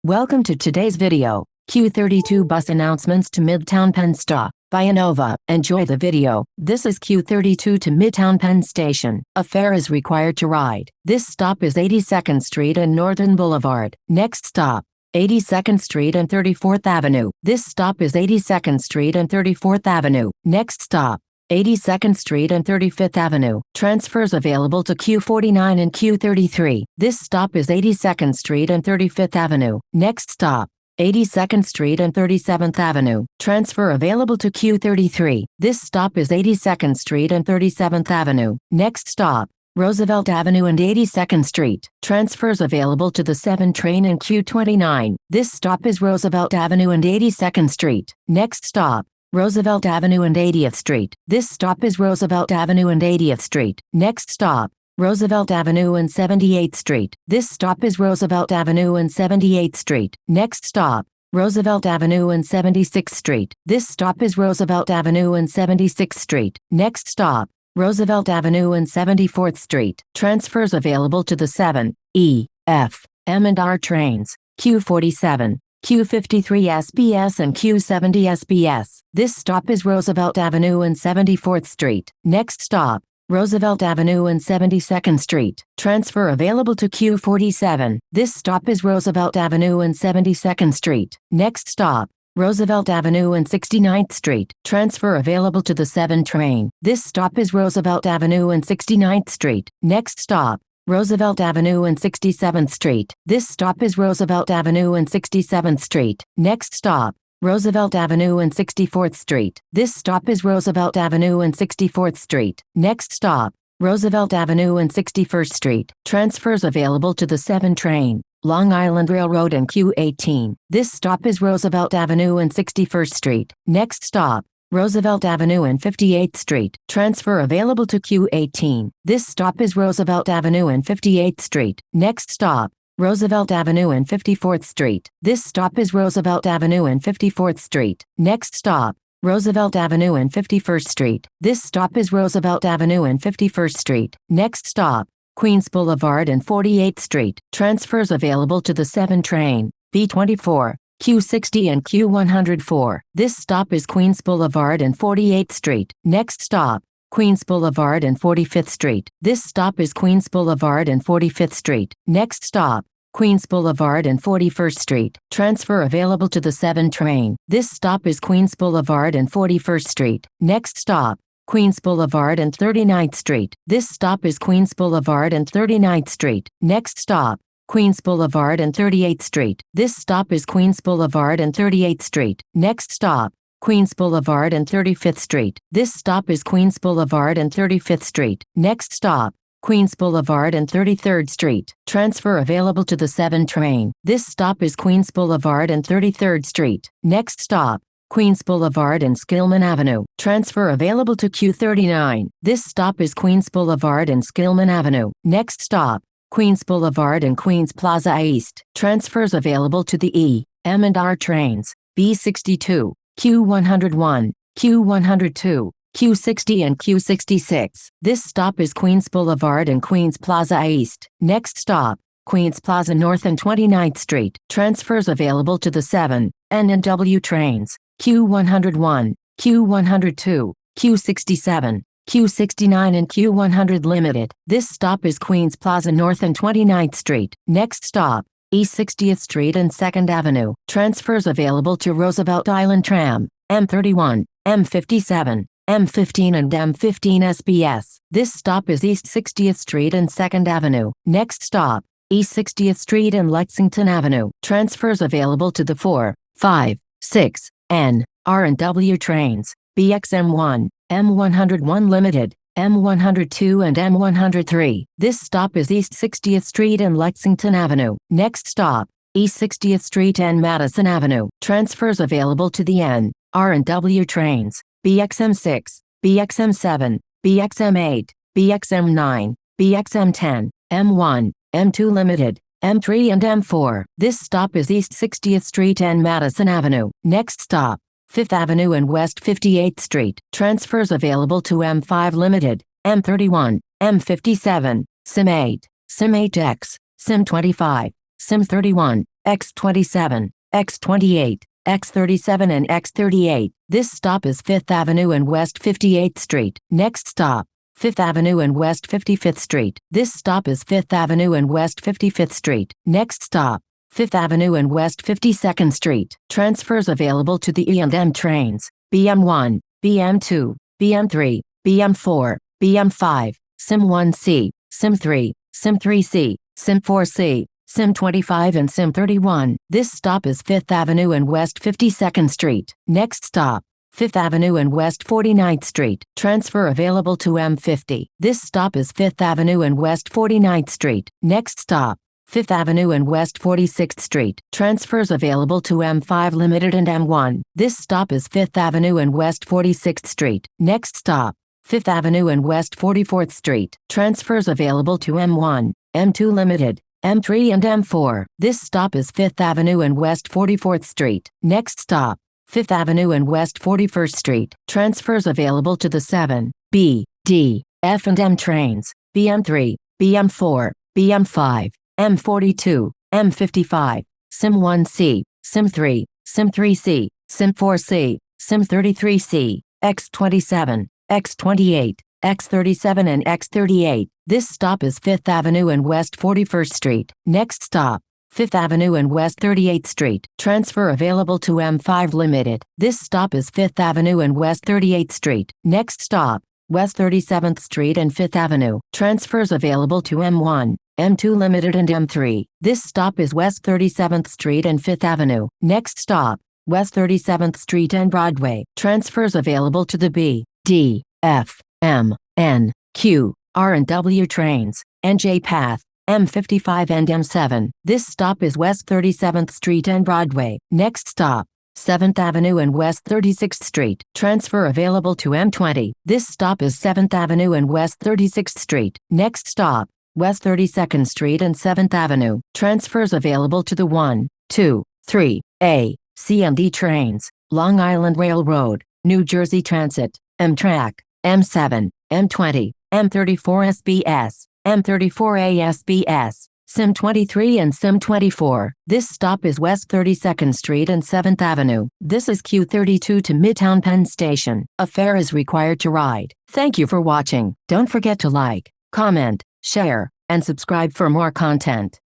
Welcome to today's video, Q32 bus announcements to Midtown-Penn Sta, Vianova. Enjoy the video. This is Q32 to Midtown-Penn Station. A fare is required to ride. This stop is 82nd Street and Northern Boulevard. Next stop, 82nd Street and 34th Avenue. This stop is 82nd Street and 34th Avenue. Next stop, 82nd Street and 35th Avenue. Transfers available to Q49 and Q33. This stop is 82nd Street and 35th Avenue. Next stop, 82nd Street and 37th Avenue. Transfer available to Q33. This stop is 82nd Street and 37th Avenue. Next stop, Roosevelt Avenue and 82nd Street. Transfers available to the 7 train and Q29. This stop is Roosevelt Avenue and 82nd Street. Next stop, Roosevelt Avenue and 80th Street. This stop is Roosevelt Avenue and 80th Street. Next stop, Roosevelt Avenue and 78th Street. This stop is Roosevelt Avenue and 78th Street. Next stop, Roosevelt Avenue and 76th Street. This stop is Roosevelt Avenue and 76th Street. Next stop, Roosevelt Avenue and 74th Street. Transfers available to the 7, E, F, M and R trains, Q47, Q53 SBS and Q70 SBS. This stop is Roosevelt Avenue and 74th Street. Next stop, Roosevelt Avenue and 72nd Street. Transfer available to Q47. This stop is Roosevelt Avenue and 72nd Street. Next stop, Roosevelt Avenue and 69th Street. Transfer available to the 7 train. This stop is Roosevelt Avenue and 69th Street. Next stop, Roosevelt Avenue and 67th Street. This stop is Roosevelt Avenue and 67th Street. Next stop, Roosevelt Avenue and 64th Street. This stop is Roosevelt Avenue and 64th Street. Next stop, Roosevelt Avenue and 61st Street. Transfers available to the 7 train, Long Island Railroad and Q18. This stop is Roosevelt Avenue and 61st Street. Next stop, Roosevelt Avenue and 58th Street. Transfer available to Q18. This stop is Roosevelt Avenue and 58th Street. Next stop, Roosevelt Avenue and 54th Street. This stop is Roosevelt Avenue and 54th Street. Next stop, Roosevelt Avenue and 51st Street. This stop is Roosevelt Avenue and 51st Street. Next stop, Queens Boulevard and 48th Street. Transfers available to the 7 train, B24, Q60 and Q104. This stop is Queens Boulevard and 48th Street. Next stop, Queens Boulevard and 45th Street. This stop is Queens Boulevard and 45th Street. Next stop, Queens Boulevard and 41st Street. Transfer available to the 7 train. This stop is Queens Boulevard and 41st Street. Next stop, Queens Boulevard and 39th Street. This stop is Queens Boulevard and 39th Street. Next stop, Queens Boulevard and 38th Street. This stop is Queens Boulevard and 38th Street. Next stop, Queens Boulevard and 35th Street. This stop is Queens Boulevard and 35th Street. Next stop, Queens Boulevard and 33rd Street. Transfer available to the 7 train. This stop is Queens Boulevard and 33rd Street. Next stop, Queens Boulevard and Skillman Avenue. Transfer available to Q39. This stop is Queens Boulevard and Skillman Avenue. Next stop, Queens Boulevard and Queens Plaza East. Transfers available to the E, M and R trains, B62, Q101, Q102, Q60 and Q66. This stop is Queens Boulevard and Queens Plaza East. Next stop, Queens Plaza North and 29th Street. Transfers available to the 7, N and W trains, Q101, Q102, Q67, Q69 and Q100 Limited. This stop is Queens Plaza North and 29th Street. Next stop, East 60th Street and 2nd Avenue. Transfers available to Roosevelt Island Tram, M31, M57, M15 and M15 SBS. This stop is East 60th Street and 2nd Avenue. Next stop, East 60th Street and Lexington Avenue. Transfers available to the 4, 5, 6, N, R and W trains, BXM1, M101 Limited, M102 and M103. This stop is East 60th Street and Lexington Avenue. Next stop, East 60th Street and Madison Avenue. Transfers available to the N, R and W trains, BXM6, BXM7, BXM8, BXM9, BXM10, M1, M2 Limited, M3 and M4. This stop is East 60th Street and Madison Avenue. Next stop, 5th Avenue and West 58th Street. Transfers available to M5 Limited, M31, M57, SIM8, SIM8X, SIM25, SIM31, X27, X28, X37 and X38. This stop is 5th Avenue and West 58th Street. Next stop, 5th Avenue and West 55th Street. This stop is 5th Avenue and West 55th Street. Next stop, 5th Avenue and West 52nd Street. Transfers available to the E&M trains: BM1, BM2, BM3, BM4, BM5, SIM1C, SIM3, SIM3C, SIM4C, SIM25 and SIM31. This stop is 5th Avenue and West 52nd Street. Next stop, 5th Avenue and West 49th Street. Transfer available to M50. This stop is 5th Avenue and West 49th Street. Next stop, 5th Avenue and West 46th Street. Transfers available to M5 Limited and M1. This stop is 5th Avenue and West 46th Street. Next stop, 5th Avenue and West 44th Street. Transfers available to M1, M2 Limited, M3 and M4. This stop is 5th Avenue and West 44th Street. Next stop, 5th Avenue and West 41st Street. Transfers available to the 7, B, D, F and M trains: BM3, BM4, BM5, M42, M55, SIM1C, SIM3, SIM3C, SIM4C, SIM33C, X27, X28, X37 and X38. This stop is 5th Avenue and West 41st Street. Next stop, 5th Avenue and West 38th Street. Transfer available to M5 Limited. This stop is 5th Avenue and West 38th Street. Next stop, West 37th Street and 5th Avenue. Transfers available to M1, M2 Limited and M3. This stop is West 37th Street and 5th Avenue. Next stop, West 37th Street and Broadway. Transfers available to the B, D, F, M, N, Q, R and W trains: NJ Path, M55 and M7. This stop is West 37th Street and Broadway. Next stop, 7th Avenue and West 36th Street. Transfer available to M20. This stop is 7th Avenue and West 36th Street. Next stop, West 32nd Street and 7th Avenue. Transfers available to the 1, 2, 3, A, C and D trains: Long Island Railroad, New Jersey Transit, Amtrak, M7, M20, M34 SBS, M34A SBS, SIM23 and SIM24. This stop is West 32nd Street and 7th Avenue. This is Q32 to Midtown-Penn Station. A fare is required to ride. Thank you for watching. Don't forget to like, comment, share, and subscribe for more content.